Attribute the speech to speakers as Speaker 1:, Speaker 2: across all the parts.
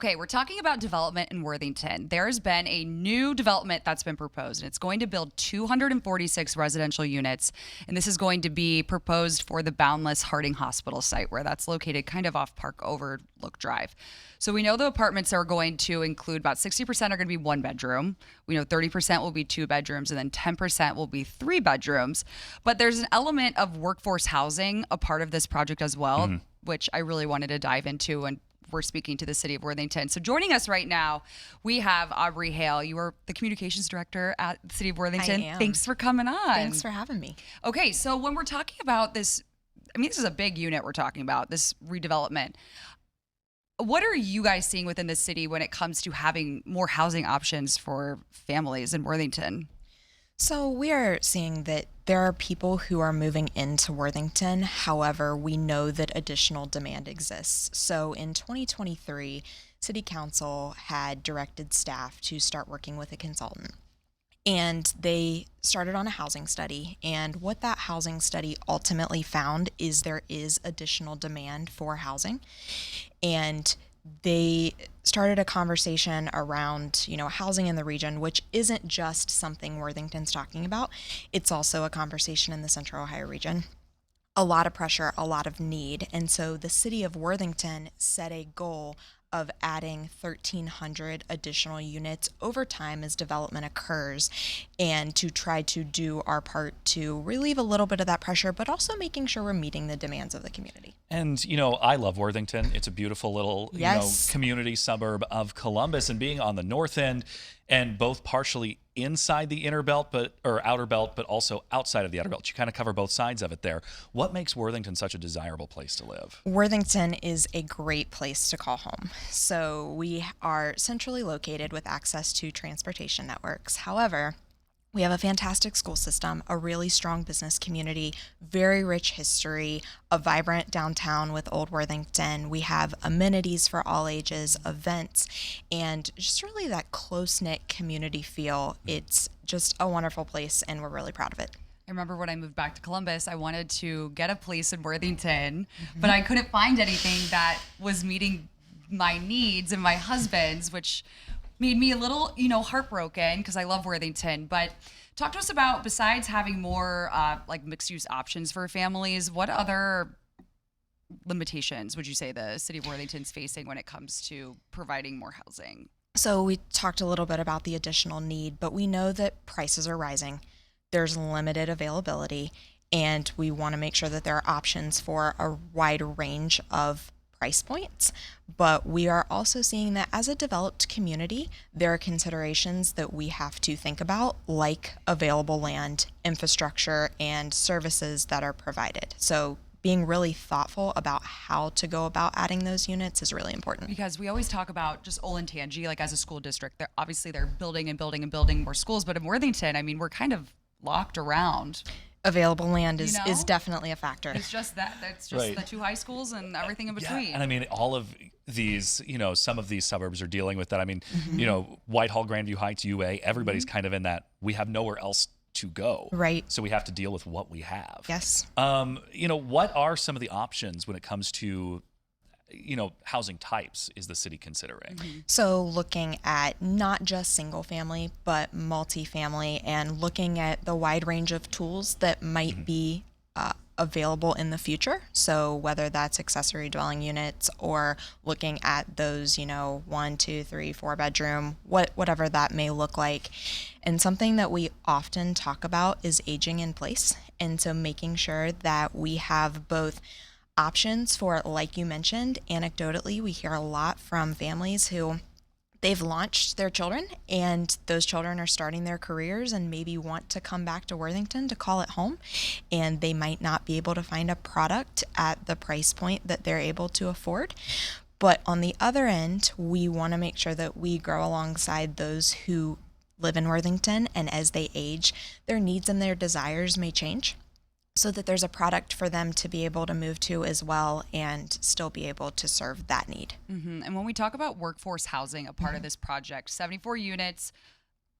Speaker 1: Okay, we're talking about development in Worthington. There's been a new development that's been proposed, and it's going to build 246 residential units. And this is going to be proposed for the Boundless Harding Hospital site, where that's located kind of off Park Overlook Drive. So we know the apartments are going to include about 60% are going to be one bedroom. We know 30% will be two bedrooms, and then 10% will be three bedrooms. But there's an element of workforce housing a part of this project as well, which I really wanted to dive into, and we're speaking to the city of Worthington. So joining us right now, we have Aubrey Hale. You are the communications director at the city of Worthington.
Speaker 2: I am.
Speaker 1: Thanks for coming on.
Speaker 2: Thanks for having me.
Speaker 1: Okay, so when we're talking about this, I mean, this is a big unit we're talking about, this redevelopment. What are you guys seeing within the city when it comes to having more housing options for families in Worthington?
Speaker 2: So we are seeing that there are people who are moving into Worthington. However, we know that additional demand exists. So in 2023, City Council had directed staff to start working with a consultant. And they started on a housing study. And what that housing study ultimately found is there is additional demand for housing. And they started a conversation around, housing in the region, which isn't just something Worthington's talking about. It's also a conversation in the Central Ohio region. A lot of pressure, a lot of need. And so the city of Worthington set a goal of adding 1,300 additional units over time as development occurs, and to try to do our part to relieve a little bit of that pressure, but also making sure we're meeting the demands of the community.
Speaker 3: And, I love Worthington. It's a beautiful little, community suburb of Columbus, and being on the north end and both partially inside the outer belt, but also outside of the outer belt. You kind of cover both sides of it there. What makes Worthington such a desirable place to live?
Speaker 2: Worthington is a great place to call home. So we are centrally located with access to transportation networks. However, we have a fantastic school system, a really strong business community, very rich history, a vibrant downtown with Old Worthington. We have amenities for all ages, events, and just really that close-knit community feel. It's just a wonderful place, and we're really proud of it.
Speaker 1: I remember when I moved back to Columbus, I wanted to get a place in Worthington, but I couldn't find anything that was meeting my needs and my husband's, which made me a little, heartbroken because I love Worthington. But talk to us about, besides having more mixed use options for families, what other limitations would you say the city of Worthington's facing when it comes to providing more housing?
Speaker 2: So we talked a little bit about the additional need, but we know that prices are rising. There's limited availability, and we want to make sure that there are options for a wide range of price points. But we are also seeing that as a developed community, there are considerations that we have to think about, like available land, infrastructure, and services that are provided. So being really thoughtful about how to go about adding those units is really important.
Speaker 1: Because we always talk about just Olentangy, like as a school district, they're building and building and building more schools. But in Worthington, I mean, we're kind of locked around.
Speaker 2: Available land is definitely a factor.
Speaker 1: It's just that. That's just the two high schools and everything in between.
Speaker 3: Yeah, and I mean, all of these, some of these suburbs are dealing with that. I mean, Whitehall, Grandview Heights, UA, everybody's kind of in that. We have nowhere else to go.
Speaker 2: Right.
Speaker 3: So we have to deal with what we have.
Speaker 2: Yes.
Speaker 3: What are some of the options when it comes to housing types is the city considering?
Speaker 2: So looking at not just single family, but multifamily, and looking at the wide range of tools that might be available in the future. So whether that's accessory dwelling units or looking at those, 1, 2, 3, 4 bedroom, whatever that may look like. And something that we often talk about is aging in place. And so making sure that we have both options for, like you mentioned, anecdotally, we hear a lot from families who they've launched their children and those children are starting their careers and maybe want to come back to Worthington to call it home, and they might not be able to find a product at the price point that they're able to afford. But on the other end, we want to make sure that we grow alongside those who live in Worthington, and as they age, their needs and their desires may change, so that there's a product for them to be able to move to as well and still be able to serve that need.
Speaker 1: And when we talk about workforce housing, a part of this project, 74 units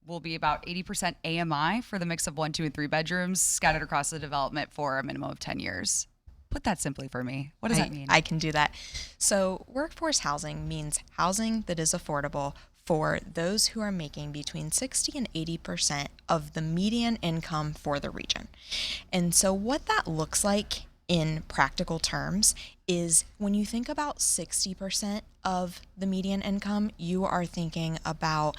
Speaker 1: will be about 80% AMI for the mix of 1, 2, and 3 bedrooms scattered across the development for a minimum of 10 years. Put that simply for me. What does that mean?
Speaker 2: I can do that. So workforce housing means housing that is affordable for those who are making between 60 and 80% of the median income for the region. And so what that looks like in practical terms is when you think about 60% of the median income, you are thinking about,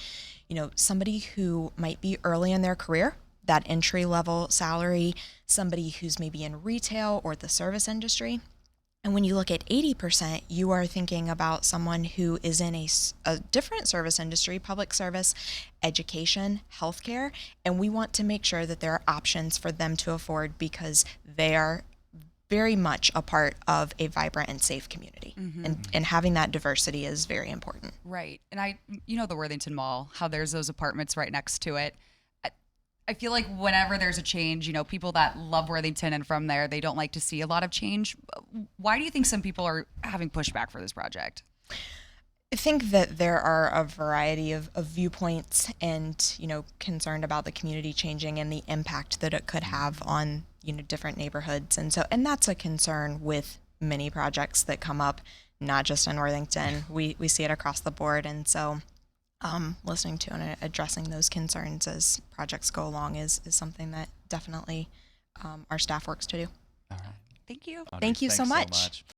Speaker 2: somebody who might be early in their career, that entry level salary, somebody who's maybe in retail or the service industry. And when you look at 80%, you are thinking about someone who is in a different service industry, public service, education, healthcare, and we want to make sure that there are options for them to afford because they are very much a part of a vibrant and safe community. And having that diversity is very important.
Speaker 1: Right. And the Worthington Mall, how there's those apartments right next to it. I feel like whenever there's a change, people that love Worthington and from there, they don't like to see a lot of change. Why do you think some people are having pushback for this project?
Speaker 2: I think that there are a variety of viewpoints and, concerned about the community changing and the impact that it could have on, different neighborhoods. And that's a concern with many projects that come up, not just in Worthington. We see it across the board. And so listening to and addressing those concerns as projects go along is something that definitely our staff works to do.
Speaker 3: All right.
Speaker 1: Thank you.
Speaker 3: Audrey,
Speaker 2: Thank you so
Speaker 3: thanks
Speaker 2: much.